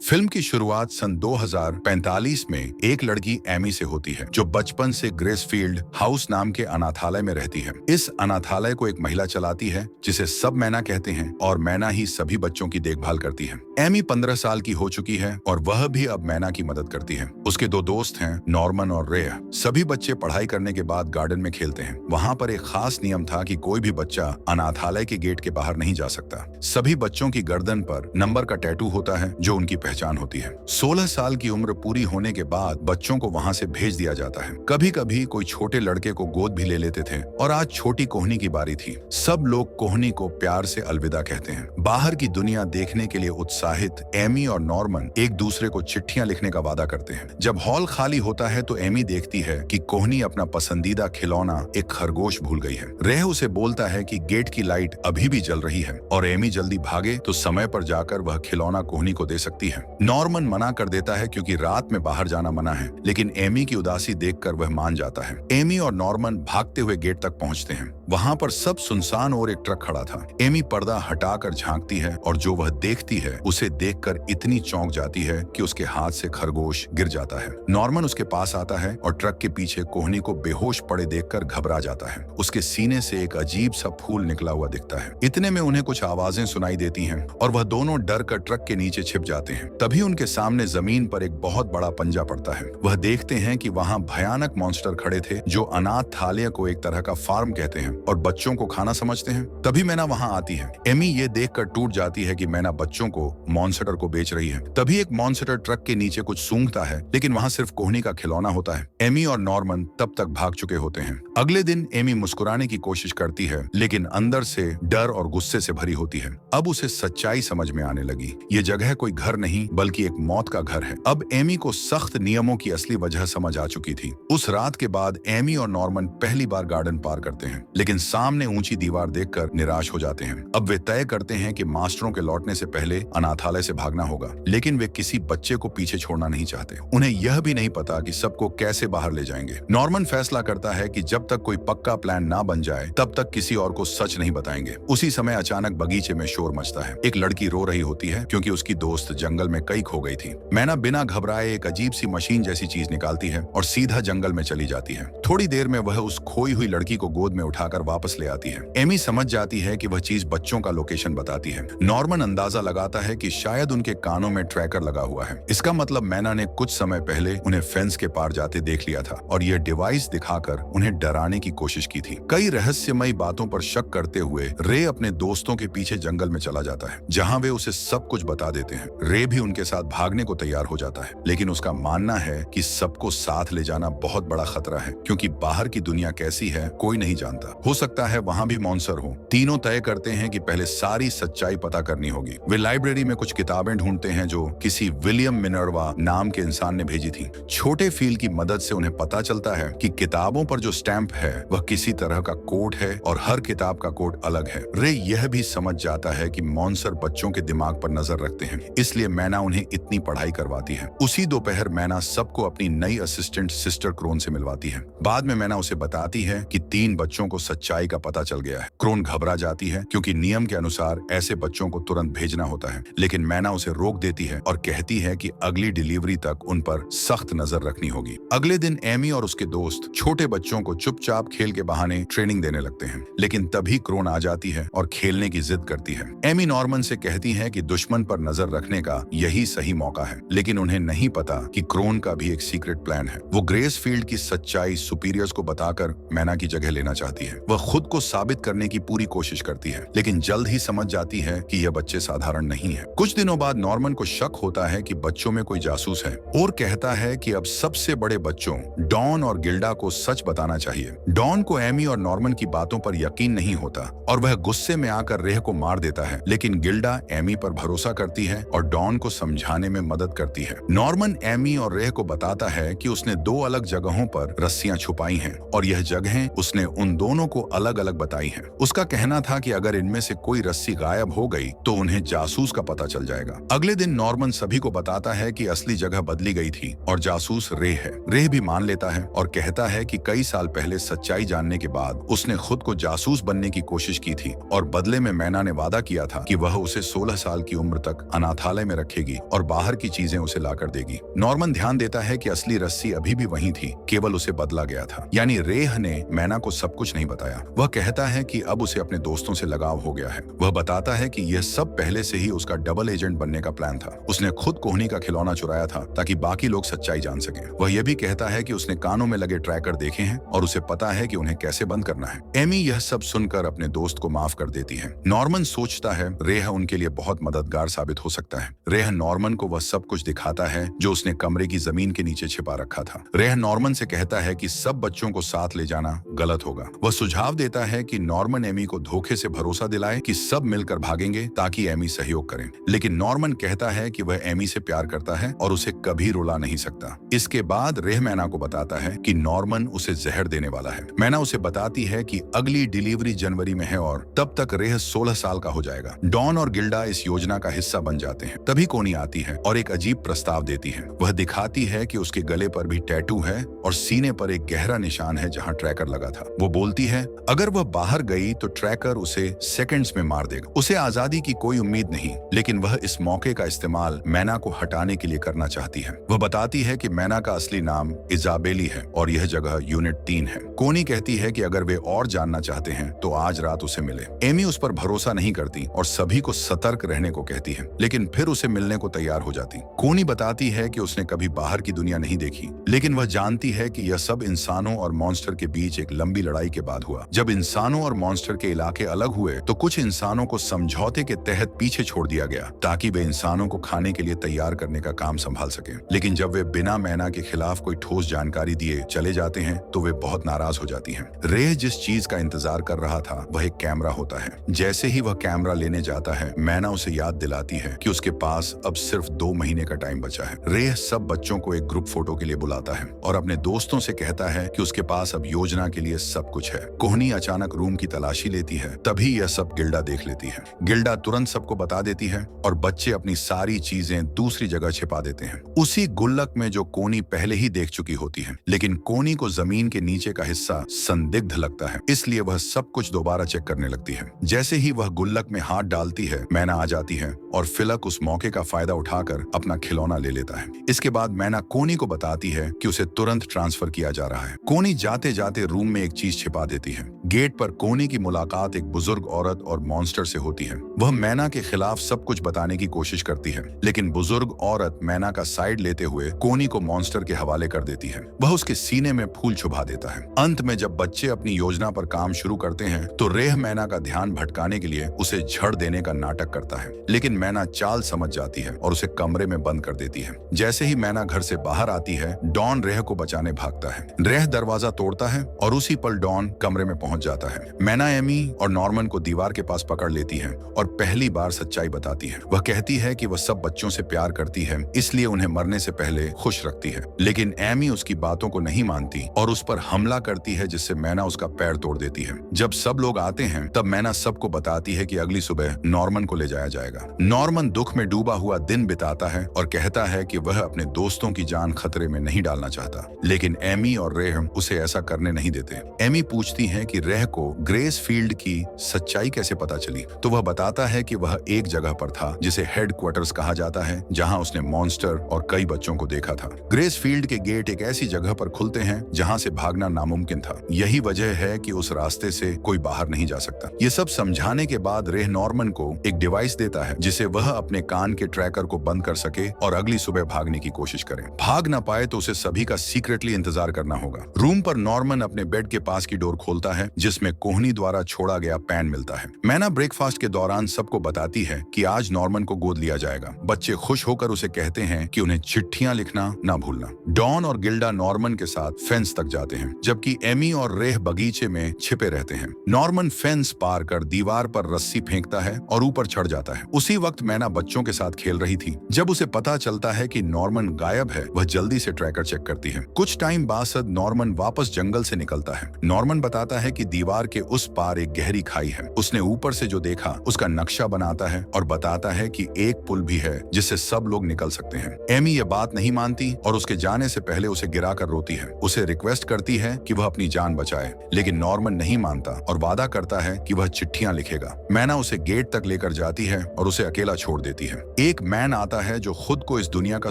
Film की शुरुआत सन 2045 में एक लड़की एमी से होती है जो बचपन से ग्रेसफील्ड हाउस नाम के अनाथालय में रहती है। इस अनाथालय को एक महिला चलाती है जिसे सब मैना कहते हैं और मैना ही सभी बच्चों की देखभाल करती है। एमी 15 साल की हो चुकी है और वह भी अब मैना की मदद करती है। उसके दो दोस्त हैं, नॉर्मन और रे। सभी बच्चे पढ़ाई करने के बाद गार्डन में खेलते हैं। वहाँ पर एक खास नियम था कि कोई भी बच्चा अनाथालय के गेट के बाहर नहीं जा सकता। सभी बच्चों की गर्दन पर नंबर का टैटू होता है जो उनकी पहचान होती है। 16 साल की उम्र पूरी होने के बाद बच्चों को वहाँ से भेज दिया जाता है। कभी कभी कोई छोटे लड़के को गोद भी ले लेते थे और आज छोटी कोहनी की बारी थी। सब लोग कोहनी को प्यार से अलविदा कहते हैं। बाहर की दुनिया देखने के लिए उत्साहित एमी और नॉर्मन एक दूसरे को चिट्ठियां लिखने का वादा करते हैं। जब हॉल खाली होता है तो एमी देखती है कि कोहनी अपना पसंदीदा खिलौना एक खरगोश भूल गई है। रेह उसे बोलता है कि गेट की लाइट अभी भी जल रही है और एमी जल्दी भागे तो समय पर जाकर वह खिलौना कोहनी को दे सकती है। नॉर्मन मना कर देता है क्योंकि रात में बाहर जाना मना है, लेकिन एमी की उदासी देखकर वह मान जाता है। एमी और नॉर्मन भागते हुए गेट तक पहुंचते हैं। वहां पर सब सुनसान और एक ट्रक खड़ा था। एमी पर्दा हटाकर झांकती है और जो वह देखती है उसे देखकर इतनी चौंक जाती है कि उसके हाथ से खरगोश गिर जाता है। नॉर्मन उसके पास आता है और ट्रक के पीछे कोहनी को बेहोश पड़े देखकर घबरा जाता है। उसके सीने से एक अजीब सा फूल निकला हुआ दिखता है। इतने में उन्हें कुछ आवाजें सुनाई देती हैं और वह दोनों डर कर ट्रक के नीचे छिप जाते हैं। तभी उनके सामने जमीन पर एक बहुत बड़ा पंजा पड़ता है। वह देखते हैं कि वहां भयानक मॉन्स्टर खड़े थे जो अनाथालय को एक तरह का फार्म कहते हैं और बच्चों को खाना समझते हैं। तभी मैना वहां आती है। एमी ये देखकर टूट जाती है कि मैना बच्चों को मॉन्स्टर को बेच रही है। तभी एक मॉन्स्टर ट्रक के नीचे कुछ सूंघता है, लेकिन वहां सिर्फ कोहनी का खिलौना होता है। एमी और नॉर्मन तब तक भाग चुके होते हैं। अगले दिन एमी मुस्कुराने की कोशिश करती है, लेकिन अंदर से डर और गुस्से से भरी होती है। अब उसे सच्चाई समझ में आने लगी। ये जगह कोई घर नहीं बल्कि एक मौत का घर है। अब एमी को सख्त नियमों की असली वजह समझ आ चुकी थी। उस रात के बाद एमी और नॉर्मन पहली बार गार्डन पार करते हैं, लेकिन सामने ऊंची दीवार देखकर निराश हो जाते हैं। अब वे तय करते हैं कि मास्टरों के लौटने से पहले अनाथालय से भागना होगा, लेकिन वे किसी बच्चे को पीछे छोड़ना नहीं चाहते। उन्हें यह भी नहीं पता कि सबको कैसे बाहर ले जाएंगे। नॉर्मन फैसला करता है कि जब तक कोई पक्का प्लान ना बन जाए तब तक किसी और को सच नहीं बताएंगे। उसी समय अचानक बगीचे में शोर मचता है। एक लड़की रो रही होती है क्योंकि उसकी दोस्त जंगल में कई खो गई थी। मैना बिना घबराए एक अजीब सी मशीन जैसी चीज निकालती है और सीधा जंगल में चली जाती है। थोड़ी देर में वह उस खोई हुई लड़की को गोद में उठाकर वापस ले आती है। एमी समझ जाती है कि वह चीज बच्चों का लोकेशन बताती है। नॉर्मन अंदाजा लगाता है कि शायद उनके कानों में ट्रैकर लगा हुआ है। इसका मतलब मैना ने कुछ समय पहले उन्हें फेंस के पार जाते देख लिया था और यह डिवाइस दिखाकर उन्हें डराने की कोशिश की थी। कई रहस्यमयी बातों पर शक करते हुए रे अपने दोस्तों के पीछे जंगल में चला जाता है, जहां वे उसे सब कुछ बता देते हैं। रे भी उनके साथ भागने को तैयार हो जाता है, लेकिन उसका मानना है कि सबको साथ ले जाना बहुत बड़ा खतरा है क्योंकि बाहर की दुनिया कैसी है कोई नहीं जानता। हो सकता है वहां भी मॉन्स्टर हो। तीनों तय करते हैं कि पहले सारी सच्चाई पता करनी होगी। वे लाइब्रेरी में कुछ किताबें ढूंढते हैं जो किसी विलियम मिनर्वा नाम के इंसान ने भेजी थी। छोटे फील की मदद से उन्हें पता चलता है कि किताबों पर जो स्टैंप है वह किसी तरह का कोड है और हर किताब का कोड अलग है। रे यह भी समझ जाता है कि मॉन्स्टर बच्चों के दिमाग पर नजर रखते हैं, इसलिए मैना उन्हें इतनी पढ़ाई करवाती है। उसी दोपहर मैना सबको अपनी नई असिस्टेंट सिस्टर क्रोन से मिलवाती है। बाद में मैना उसे बताती है कि 3 बच्चों को सच्चाई का पता चल गया है। क्रोन घबरा जाती है क्योंकि नियम के अनुसार ऐसे बच्चों को तुरंत भेजना होता है, लेकिन मैना उसे रोक देती है और कहती है कि अगली डिलीवरी तक उन पर सख्त नजर रखनी होगी। अगले दिन एमी और उसके दोस्त छोटे बच्चों को चुपचाप खेल के बहाने ट्रेनिंग देने लगते हैं, लेकिन तभी क्रोन आ जाती है और खेलने की जिद करती है। एमी नॉर्मन से कहती है कि दुश्मन पर नजर रखने का यही सही मौका है, लेकिन उन्हें नहीं पता कि क्रोन का भी एक सीक्रेट प्लान है। वो ग्रेसफील्ड की सच्चाई सुपीरियर्स को बताकर मैना की जगह लेना चाहती है। वह खुद को साबित करने की पूरी कोशिश करती है, लेकिन जल्द ही समझ जाती है कि यह बच्चे साधारण नहीं है। कुछ दिनों बाद नॉर्मन को शक होता है कि बच्चों में कोई जासूस है और कहता है कि अब सबसे बड़े बच्चों डॉन और गिल्डा को सच बताना चाहिए। डॉन को एमी और नॉर्मन की बातों पर यकीन नहीं होता और वह गुस्से में आकर रेह को मार देता है, लेकिन गिल्डा एमी पर भरोसा करती है और डॉन को समझाने में मदद करती है। नॉर्मन एमी और रेह को बताता है कि उसने 2 अलग जगहों पर रस्सियां छुपाई हैं और यह जगहें उसने उन दोनों को अलग अलग बताई हैं। उसका कहना था कि अगर इनमें से कोई रस्सी गायब हो गई तो उन्हें जासूस का पता चल जाएगा। अगले दिन नॉर्मन सभी को बताता है कि असली जगह बदली गई थी और जासूस रे है। रे भी मान लेता है और कहता है कि कई साल पहले सच्चाई जानने के बाद उसने खुद को जासूस बनने की कोशिश की थी और बदले में मैना ने वादा किया था कि वह उसे 16 साल की उम्र तक अनाथालय में रखेगी और बाहर की चीजें उसे लाकर देगी। नॉर्मन ध्यान देता है कि असली रस्सी अभी भी वहीं थी, केवल उसे बदला गया था। यानी रेह ने मैना को सब कुछ नहीं बताया। वह कहता है कि अब उसे अपने दोस्तों से लगाव हो गया है। वह बताता है कि यह सब पहले से ही उसका डबल एजेंट बनने का प्लान था। उसने खुद कोहनी का खिलौना चुराया था ताकि बाकी लोग सच्चाई जान सके। वह यह भी कहता है कि उसने कानों में लगे ट्रैकर देखे हैं और उसे पता है कि उन्हें कैसे बंद करना है। एमी यह सब सुनकर अपने दोस्त को माफ कर देती है। नॉर्मन सोचता है रेह उनके लिए बहुत मददगार साबित हो सकता है। रेह नॉर्मन को वह सब कुछ दिखाता है जो उसने कमरे की जमीन के नीचे छिपा रखा था। रेह नॉर्मन से कहता है कि सब बच्चों को साथ ले जाना गलत होगा। वह सुझाव देता है कि नॉर्मन एमी को धोखे से भरोसा दिलाए कि सब मिलकर भागेंगे ताकि एमी सहयोग करे। लेकिन नॉर्मन कहता है कि वह एमी से प्यार करता है और उसे कभी रुला नहीं सकता। इसके बाद रेह मैना को बताता है कि नॉर्मन उसे जहर देने वाला है। मैना उसे बताती है कि अगली डिलीवरी जनवरी में है और तब तक रेह 16 साल का हो जाएगा। डॉन और गिल्डा इस योजना का हिस्सा बन जाते हैं। तभी कोनी आती है और एक अजीब प्रस्ताव देती है। वह दिखाती है कि उसके गले पर भी टैटू है और सीने पर एक गहरा निशान है जहां ट्रैकर लगा था। वो बोलती है अगर वह बाहर गई तो ट्रैकर उसे सेकंड्स में मार देगा। उसे आजादी की कोई उम्मीद नहीं, लेकिन वह इस मौके का इस्तेमाल मैना को हटाने के लिए करना चाहती है। वह बताती है कि मैना का असली नाम इजाबेली है और यह जगह यूनिट 3 है। कोनी कहती है कि अगर वे और जानना चाहते हैं तो आज रात उसे मिले। एमी उस पर भरोसा नहीं करती और सभी को सतर्क रहने को कहती है, लेकिन फिर उसे मिलने को तैयार हो जाती। कोनी बताती है कि उसने कभी बाहर की दुनिया नहीं देखी, लेकिन वह जानती है कि यह सब इंसानों और मॉन्स्टर के बीच एक लंबी लड़ाई के बाद हुआ। जब इंसानों और मॉन्स्टर के इलाके अलग हुए तो कुछ इंसानों को समझौते के तहत पीछे छोड़ दिया गया ताकि वे इंसानों को खाने के लिए तैयार करने का काम संभाल सके। लेकिन जब वे बिना मैना के खिलाफ कोई ठोस जानकारी दिए चले जाते हैं तो वे बहुत नाराज हो जाती हैं। रेह जिस चीज का इंतजार कर रहा था वह एक कैमरा होता है। जैसे ही वह कैमरा लेने जाता है मैना उसे याद दिलाती है कि उसके पास अब सिर्फ 2 महीने का टाइम बचा है। रेह सब बच्चों को एक ग्रुप फोटो के लिए बुलाता है और अपने दोस्तों से कहता है कि उसके पास अब योजना के लिए सब कुछ है। कोहनी अचानक रूम की तलाशी लेती है, तभी यह सब गिल्डा देख लेती है। गिल्डा तुरंत सबको बता देती है और बच्चे अपनी सारी चीजें दूसरी जगह छिपा देते हैं, उसी गुल्लक में जो कोनी पहले ही देख चुकी होती है। लेकिन कोनी को जमीन के नीचे का हिस्सा संदिग्ध लगता है, इसलिए वह सब कुछ दोबारा चेक करने लगती है। जैसे ही वह गुल्लक में हाथ डालती है मैना आ जाती है और फिलक उस मौके का फायदा उठाकर अपना खिलौना ले लेता है। इसके बाद मैना कोनी को बताती है कि उसे तुरंत ट्रांसफर किया जा रहा है। कोनी जाते जाते रूम में एक चीज छिपा देती है। गेट पर कोनी की मुलाकात एक बुजुर्ग औरत और मॉन्स्टर से होती है। वह मैना के खिलाफ सब कुछ बताने की कोशिश करती है, लेकिन बुजुर्ग औरत मैना का साइड लेते हुए कोनी को मॉन्स्टर के हवाले कर देती है। वह उसके सीने में फूल छुपा देता है। अंत में जब बच्चे अपनी योजना पर काम शुरू करते हैं तो रेह मैना का ध्यान भटकाने के लिए उसे झड़ देने का नाटक करता है, लेकिन मैना चाल समझ जाती है और उसे कमरे में बंद कर देती है। जैसे ही मैना घर से बाहर आती है डॉन रेह को बचाने भागता है। रेह दरवाजा तोड़ता है और उसी पल डॉन कमरे में पहुंच जाता है। मैना एमी और नॉर्मन को दीवार के पास पकड़ लेती है और पहली बार सच्चाई बताती है। वह कहती है कि वह सब बच्चों से प्यार करती है, इसलिए उन्हें मरने से पहले खुश रखती है। लेकिन एमी उसकी बातों को नहीं मानती और उस पर हमला करती है, जिससे मैना उसका पैर तोड़ देती है। जब सब लोग आते हैं तब मैना सबको बताती है कि अगली सुबह नॉर्मन को ले जाया जाएगा। नॉर्मन दुख में डूबा हुआ दिन बिताता है और कहता है कि वह अपने दोस्तों की जान खतरे में नहीं डालना चाहता, लेकिन एमी और रेह उसे ऐसा करने नहीं देते। एमी पूछती है कि रेह को ग्रेस फील्ड की सच्चाई कैसे पता चली, तो वह बताता है कि वह एक जगह पर था जिसे हेडक्वार्टर्स कहा जाता है, जहां उसने मॉन्स्टर और कई बच्चों को देखा था। ग्रेस फील्ड के गेट एक ऐसी जगह पर खुलते हैं जहां से भागना नामुमकिन था। यही वजह है कि उस रास्ते से कोई बाहर नहीं जा सकता। ये सब समझाने के बाद रेह नॉर्मन को एक डिवाइस देता है जिसे वह अपने कान के ट्रैकर को बंद कर सके और अगली सुबह भागने की कोशिश करे। भाग ना पाए तो उसे सभी का सीक्रेटली इंतजार करना होगा। रूम पर नॉर्मन अपने बेड के पास की डोर खोलता है, जिसमें कोहनी द्वारा छोड़ा गया पैन मिलता है। मैना ब्रेकफास्ट के दौरान सबको बताती है कि आज नॉर्मन को गोद लिया जाएगा। बच्चे खुश होकर उसे कहते हैं कि उन्हें चिट्ठियां लिखना ना भूलना। डॉन और गिल्डा नॉर्मन के साथ फेंस तक जाते हैं, जबकि एमी और रेह बगीचे में छिपे रहते हैं। नॉर्मन फेंस पार कर दीवार पर रस्सी फेंकता है और ऊपर चढ़ जाता है। उसी वक्त मैना बच्चों के साथ खेल रही थी। जब उसे पता चलता है कि नॉर्मन गायब है, वह जल्दी से ट्रैकर चेक करती है। कुछ टाइम बाद नॉर्मन वापस जंगल से निकलता है। नॉर्मन बताता है कि दीवार के उस पार एक गहरी खाई है। उसने ऊपर से जो देखा उसका नक्शा बनाता है और बताता है कि एक पुल भी है जिससे सब लोग निकल सकते हैं। एमी ये बात नहीं मानती और उसके जाने से पहले उसे गिराकर रोती है। उसे रिक्वेस्ट करती है कि वह अपनी जान बचाए, लेकिन नॉर्मन नहीं मानता और वादा करता है कि वह चिट्ठियां लिखेगा। मैना उसे गेट तक लेकर जाती है और उसे अकेला छोड़ देती है। एक मैन आता है जो खुद को इस दुनिया का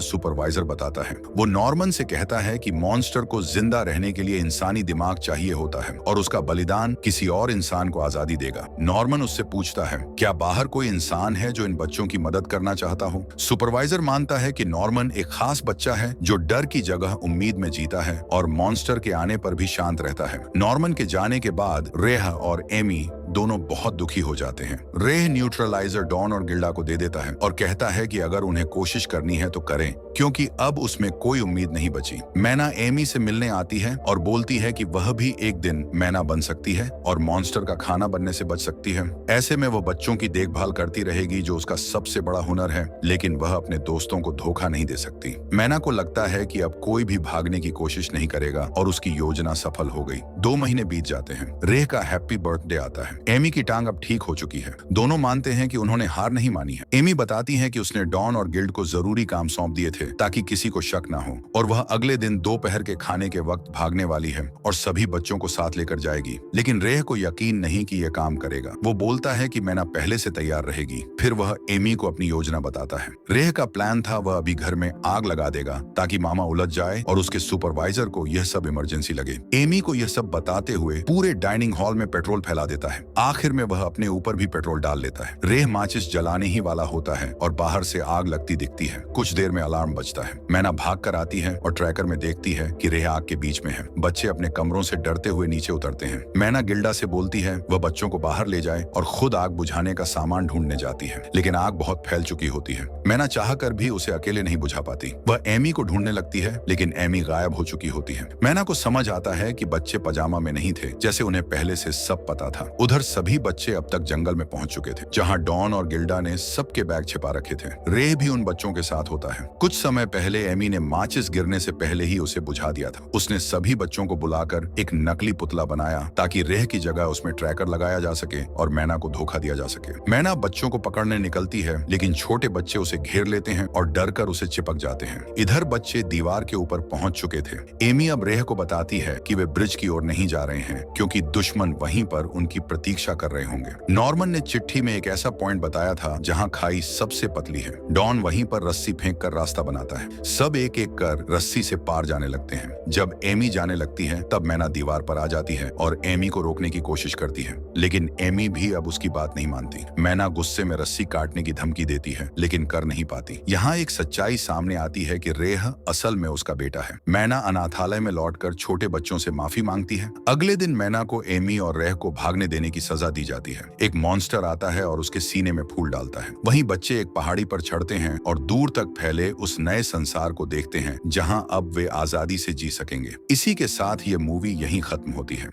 सुपरवाइजर बताता है। वो नॉर्मन से कहता है कि मॉन्स्टर को जिंदा रहने के लिए इंसानी दिमाग चाहिए होता है और उसका बलिदान किसी और इंसान को आजादी देगा। नॉर्मन उससे पूछता है, क्या बाहर कोई इंसान है जो इन बच्चों की मदद करना चाहता हो? सुपरवाइजर मानता है कि नॉर्मन एक खास बच्चा है जो डर की जगह उम्मीद में जीता है और मॉन्स्टर के आने पर भी शांत रहता है। नॉर्मन के जाने के बाद रेह और एमी दोनों बहुत दुखी हो जाते हैं। रेह न्यूट्रलाइजर डॉन और गिल्डा को दे देता है और कहता है कि अगर उन्हें कोशिश करनी है तो करें, क्योंकि अब उसमें कोई उम्मीद नहीं बची। मैना एमी से मिलने आती है और बोलती है कि वह भी एक दिन मैना बन सकती है और मॉन्स्टर का खाना बनने से बच सकती है। ऐसे में वो बच्चों की देखभाल करती रहेगी, जो उसका सबसे बड़ा हुनर है, लेकिन वह अपने दोस्तों को धोखा नहीं दे सकती। मैना को लगता है कि अब कोई भी भागने की कोशिश नहीं करेगा और उसकी योजना सफल हो गई। 2 महीने बीत जाते हैं। रेह का हैप्पी बर्थडे आता है। एमी की टांग अब ठीक हो चुकी है। दोनों मानते हैं कि उन्होंने हार नहीं मानी है। एमी बताती है कि उसने डॉन और गिल्ड को जरूरी काम सौंप दिए थे ताकि किसी को शक ना हो और वह अगले दिन दोपहर के खाने के वक्त भागने वाली है और सभी बच्चों को साथ लेकर जाएगी। लेकिन रेह को यकीन नहीं कि यह काम करेगा। वो बोलता है कि मैना पहले से तैयार रहेगी। फिर वह एमी को अपनी योजना बताता है। रेह का प्लान था वह अभी घर में आग लगा देगा ताकि मामा उलझ जाए और उसके सुपरवाइजर को यह सब इमरजेंसी लगे। एमी को यह सब बताते हुए पूरे डाइनिंग हॉल में पेट्रोल फैला देता है। आखिर में वह अपने ऊपर भी पेट्रोल डाल लेता है। रेह माचिस जलाने ही वाला होता है और बाहर से आग लगती दिखती है। कुछ देर में अलार्म बजता है। मैना भाग कर आती है और ट्रैकर में देखती है कि रेह आग के बीच में है। बच्चे अपने कमरों से डरते हुए नीचे उतरते हैं। मैना गिल्डा से बोलती है वह बच्चों को बाहर ले जाए और खुद आग बुझाने का सामान ढूंढने जाती है, लेकिन आग बहुत फैल चुकी होती है। मैना चाहकर भी उसे अकेले नहीं बुझा पाती। वह एमी को ढूंढने लगती है, लेकिन एमी गायब हो चुकी होती है। मैना को समझ आता है कि बच्चे पजामा में नहीं थे, जैसे उन्हें पहले से सब पता था। उधर सभी बच्चे अब तक जंगल में पहुंच चुके थे, जहां डॉन और गिल्डा ने सबके बैग छिपा रखे थे। रेह भी उन बच्चों के साथ होता है। कुछ समय पहले एमी ने माचिस गिरने से पहले ही उसे बुझा दिया था। उसने सभी बच्चों को बुलाकर एक नकली पुतला बनाया ताकि रेह की जगह उसमें ट्रैकर लगाया जा सके और मैना को धोखा दिया जा सके। मैना बच्चों को पकड़ने निकलती है, लेकिन छोटे बच्चे उसे घेर लेते हैं और डर कर उसे चिपक जाते हैं। इधर बच्चे दीवार के ऊपर पहुंच चुके थे। एमी अब रेह को बताती है कि वे ब्रिज की ओर नहीं जा रहे हैं, क्योंकि दुश्मन वहीं पर उनकी प्रतीक्षा कर रहे होंगे। नॉर्मन ने चिट्ठी में एक ऐसा पॉइंट बताया था जहां खाई सबसे पतली है। डॉन वहीं पर रस्सी फेंक कर रास्ता बनाता है। सब एक एक कर रस्सी से पार जाने लगते हैं। जब एमी जाने लगती है तब मैना दीवार पर आ जाती है और एमी को रोकने की कोशिश करती है, लेकिन एमी भी अब उसकी बात नहीं मानती। मैना गुस्से में रस्सी काटने की धमकी देती है, लेकिन कर नहीं पाती। यहाँ एक सच्चाई सामने आती है कि रेह असल में उसका बेटा है। मैना अनाथालय में लौटकर छोटे बच्चों से माफी मांगती है। अगले दिन मैना को एमी और रेह को भागने देने की सजा दी जाती है। एक मॉन्स्टर आता है और उसके सीने में फूल डालता है। वहीं बच्चे एक पहाड़ी पर चढ़ते हैं और दूर तक फैले उस नए संसार को देखते हैं जहां अब वे आजादी से जी सकेंगे। इसी के साथ ये मूवी यहीं खत्म होती है।